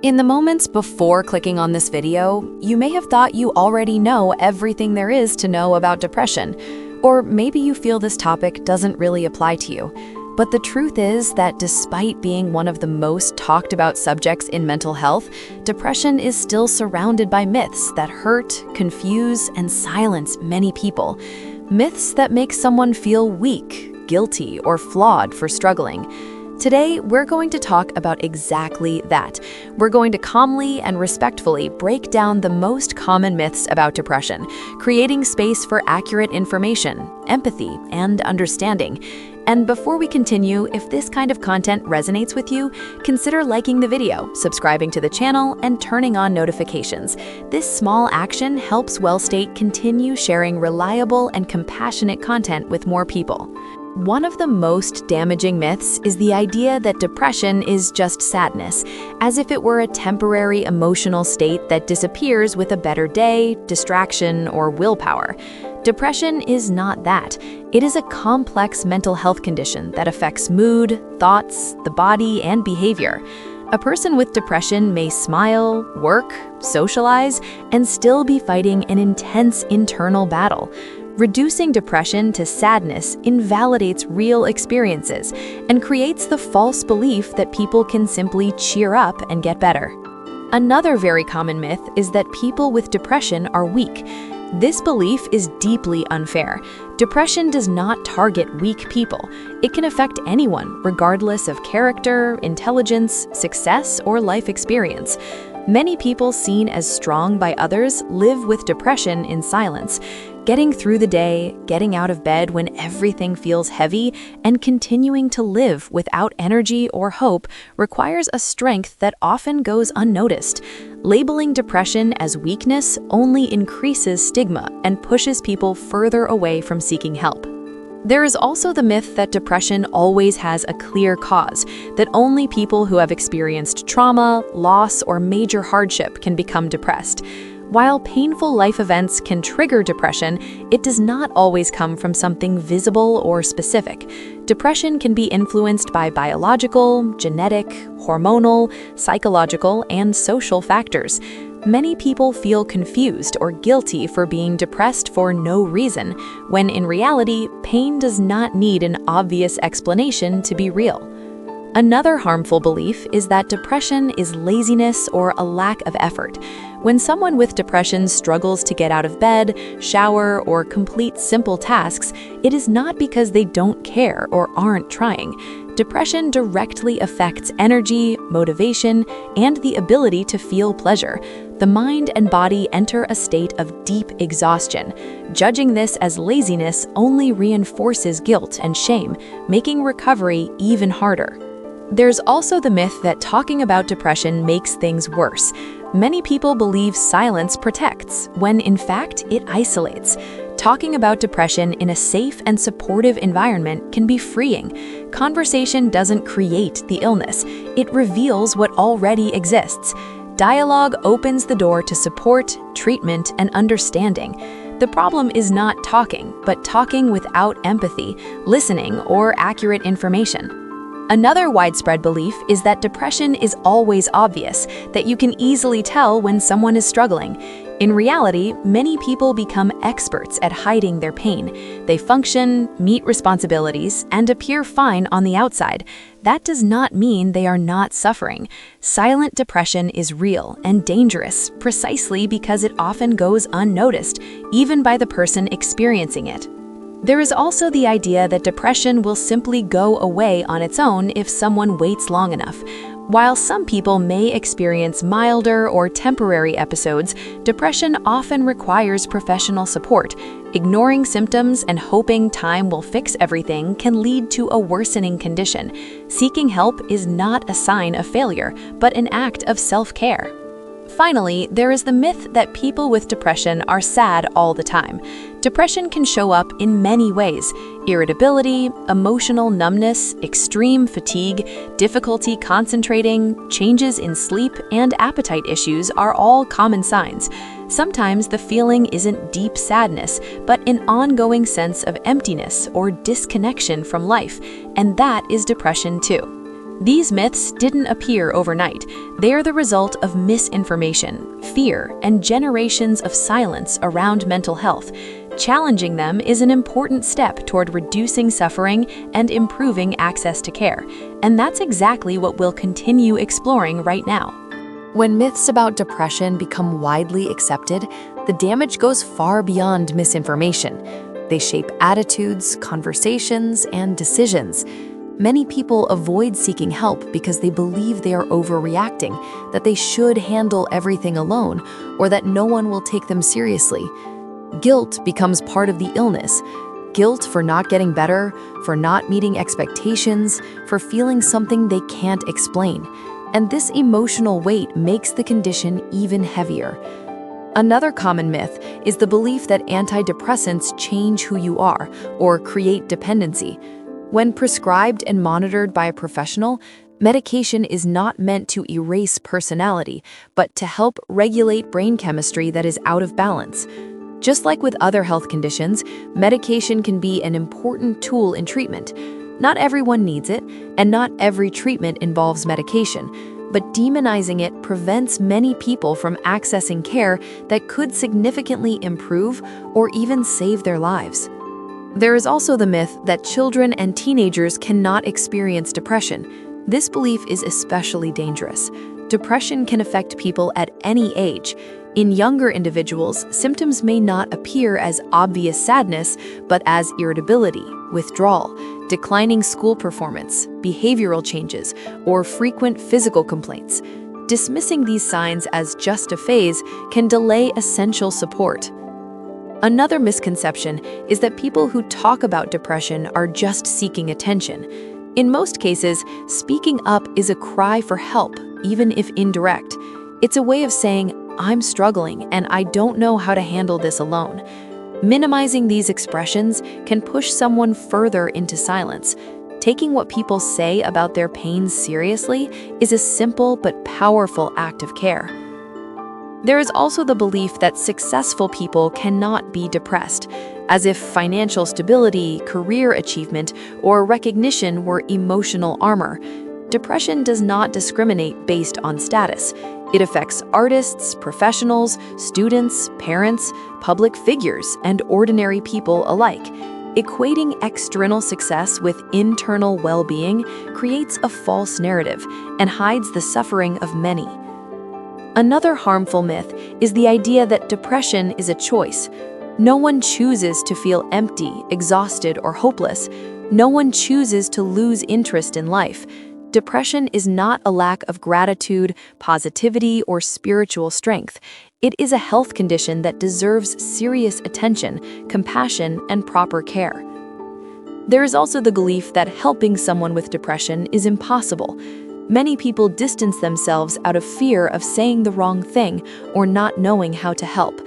In the moments before clicking on this video, you may have thought you already know everything there is to know about depression, or maybe you feel this topic doesn't really apply to you. But the truth is that despite being one of the most talked about subjects in mental health, depression is still surrounded by myths that hurt, confuse, and silence many people. Myths that make someone feel weak, guilty, or flawed for struggling. Today, we're going to talk about exactly that. We're going to calmly and respectfully break down the most common myths about depression, creating space for accurate information, empathy, and understanding. And before we continue, if this kind of content resonates with you, consider liking the video, subscribing to the channel, and turning on notifications. This small action helps WellState continue sharing reliable and compassionate content with more people. One of the most damaging myths is the idea that depression is just sadness, as if it were a temporary emotional state that disappears with a better day, distraction, or willpower. Depression is not that. It is a complex mental health condition that affects mood, thoughts, the body, and behavior. A person with depression may smile, work, socialize, and still be fighting an intense internal battle. Reducing depression to sadness invalidates real experiences and creates the false belief that people can simply cheer up and get better. Another very common myth is that people with depression are weak. This belief is deeply unfair. Depression does not target weak people. It can affect anyone, regardless of character, intelligence, success, or life experience. Many people seen as strong by others live with depression in silence. Getting through the day, getting out of bed when everything feels heavy, and continuing to live without energy or hope requires a strength that often goes unnoticed. Labeling depression as weakness only increases stigma and pushes people further away from seeking help. There is also the myth that depression always has a clear cause, that only people who have experienced trauma, loss, or major hardship can become depressed. While painful life events can trigger depression, it does not always come from something visible or specific. Depression can be influenced by biological, genetic, hormonal, psychological, and social factors. Many people feel confused or guilty for being depressed for no reason, when in reality, pain does not need an obvious explanation to be real. Another harmful belief is that depression is laziness or a lack of effort. When someone with depression struggles to get out of bed, shower, or complete simple tasks, it is not because they don't care or aren't trying. Depression directly affects energy, motivation, and the ability to feel pleasure. The mind and body enter a state of deep exhaustion. Judging this as laziness only reinforces guilt and shame, making recovery even harder. There's also the myth that talking about depression makes things worse. Many people believe silence protects, when in fact it isolates. Talking about depression in a safe and supportive environment can be freeing. Conversation doesn't create the illness, it reveals what already exists. Dialogue opens the door to support, treatment, and understanding. The problem is not talking, but talking without empathy, listening, or accurate information. Another widespread belief is that depression is always obvious, that you can easily tell when someone is struggling. In reality, many people become experts at hiding their pain. They function, meet responsibilities, and appear fine on the outside. That does not mean they are not suffering. Silent depression is real and dangerous precisely because it often goes unnoticed, even by the person experiencing it. There is also the idea that depression will simply go away on its own if someone waits long enough. While some people may experience milder or temporary episodes, depression often requires professional support. Ignoring symptoms and hoping time will fix everything can lead to a worsening condition. Seeking help is not a sign of failure, but an act of self-care. Finally, there is the myth that people with depression are sad all the time. Depression can show up in many ways: irritability, emotional numbness, extreme fatigue, difficulty concentrating, changes in sleep, and appetite issues are all common signs. Sometimes the feeling isn't deep sadness, but an ongoing sense of emptiness or disconnection from life, and that is depression too. These myths didn't appear overnight. They are the result of misinformation, fear, and generations of silence around mental health. Challenging them is an important step toward reducing suffering and improving access to care. And that's exactly what we'll continue exploring right now. When myths about depression become widely accepted, the damage goes far beyond misinformation. They shape attitudes, conversations, and decisions. Many people avoid seeking help because they believe they are overreacting, that they should handle everything alone, or that no one will take them seriously. Guilt becomes part of the illness. Guilt for not getting better, for not meeting expectations, for feeling something they can't explain. And this emotional weight makes the condition even heavier. Another common myth is the belief that antidepressants change who you are or create dependency. When prescribed and monitored by a professional, medication is not meant to erase personality, but to help regulate brain chemistry that is out of balance. Just like with other health conditions, medication can be an important tool in treatment. Not everyone needs it, and not every treatment involves medication, but demonizing it prevents many people from accessing care that could significantly improve or even save their lives. There is also the myth that children and teenagers cannot experience depression. This belief is especially dangerous. Depression can affect people at any age. In younger individuals, symptoms may not appear as obvious sadness, but as irritability, withdrawal, declining school performance, behavioral changes, or frequent physical complaints. Dismissing these signs as just a phase can delay essential support. Another misconception is that people who talk about depression are just seeking attention. In most cases, speaking up is a cry for help, even if indirect. It's a way of saying, "I'm struggling and I don't know how to handle this alone." Minimizing these expressions can push someone further into silence. Taking what people say about their pains seriously is a simple but powerful act of care. There is also the belief that successful people cannot be depressed, as if financial stability, career achievement, or recognition were emotional armor. Depression does not discriminate based on status. It affects artists, professionals, students, parents, public figures, and ordinary people alike. Equating external success with internal well-being creates a false narrative and hides the suffering of many. Another harmful myth is the idea that depression is a choice. No one chooses to feel empty, exhausted, or hopeless. No one chooses to lose interest in life. Depression is not a lack of gratitude, positivity, or spiritual strength. It is a health condition that deserves serious attention, compassion, and proper care. There is also the belief that helping someone with depression is impossible. Many people distance themselves out of fear of saying the wrong thing or not knowing how to help.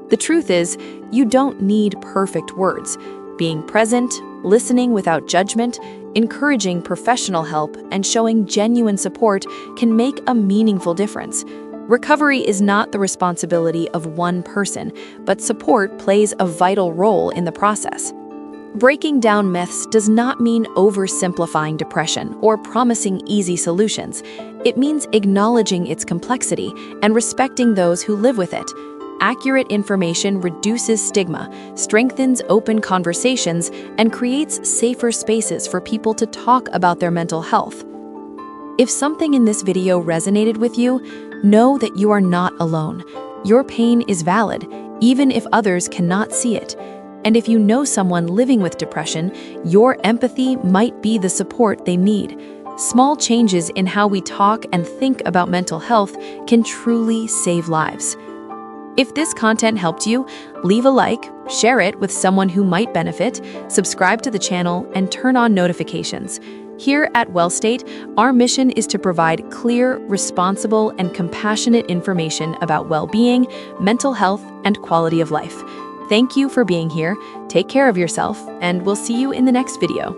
The truth is, you don't need perfect words. Being present, listening without judgment, encouraging professional help, and showing genuine support can make a meaningful difference. Recovery is not the responsibility of one person, but support plays a vital role in the process. Breaking down myths does not mean oversimplifying depression or promising easy solutions. It means acknowledging its complexity and respecting those who live with it. Accurate information reduces stigma, strengthens open conversations, and creates safer spaces for people to talk about their mental health. If something in this video resonated with you, know that you are not alone. Your pain is valid, even if others cannot see it. And if you know someone living with depression, your empathy might be the support they need. Small changes in how we talk and think about mental health can truly save lives. If this content helped you, leave a like, share it with someone who might benefit, subscribe to the channel, and turn on notifications. Here at WellState, our mission is to provide clear, responsible, and compassionate information about well-being, mental health, and quality of life. Thank you for being here, take care of yourself, and we'll see you in the next video.